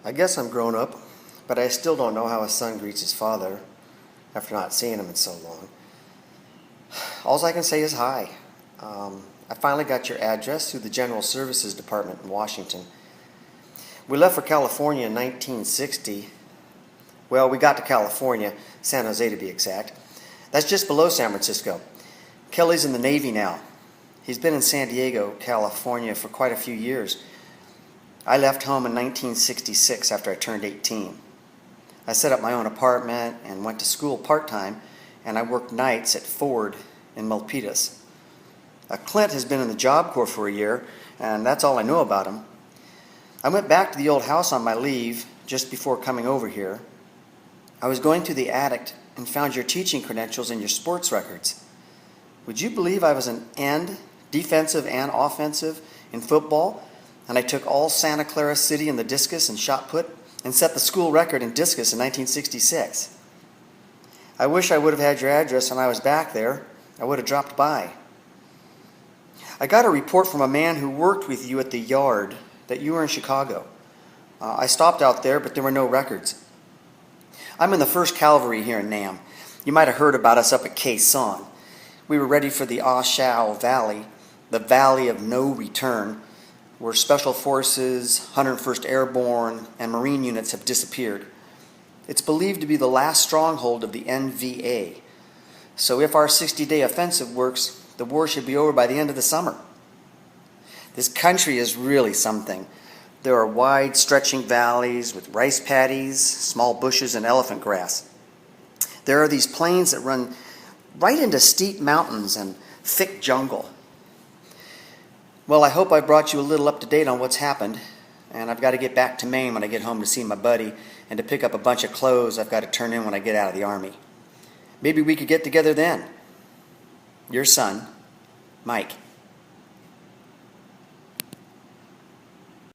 I guess I'm grown up, but I still don't know how a son greets his father after not seeing him in so long. All I can say is hi. I finally got your address through the General Services Department in Washington. We left for California in 1960. Well, we got to California, San Jose to be exact. That's just below San Francisco. Kelly's in the Navy now. He's been in San Diego, California for quite a few years. I left home in 1966 after I turned 18. I set up my own apartment and went to school part-time, and I worked nights at Ford in Milpitas. Clint has been in the Job Corps for a year, and that's all I know about him. I went back to the old house on my leave just before coming over here. I was going through the attic and found your teaching credentials and your sports records. Would you believe I was an end, defensive and offensive, in football, and I took all Santa Clara City in the discus and shot put and set the school record in discus in 1966. I wish I would have had your address when I was back there. I would have dropped by. I got a report from a man who worked with you at the yard that you were in Chicago. I stopped out there, but there were no records. I'm in the 1st Cavalry here in Nam. You might have heard about us up at Quezon. We were ready for the Ah Shao Valley, the Valley of No Return, where Special Forces, 101st Airborne, and Marine units have disappeared. It's believed to be the last stronghold of the NVA. So if our 60-day offensive works, the war should be over by the end of the summer. This country is really something. There are wide stretching valleys with rice paddies, small bushes, and elephant grass. There are these plains that run right into steep mountains and thick jungle. Well, I hope I brought you a little up to date on what's happened, and I've got to get back to Maine when I get home to see my buddy and to pick up a bunch of clothes I've got to turn in when I get out of the Army. Maybe we could get together then. Your son, Mike.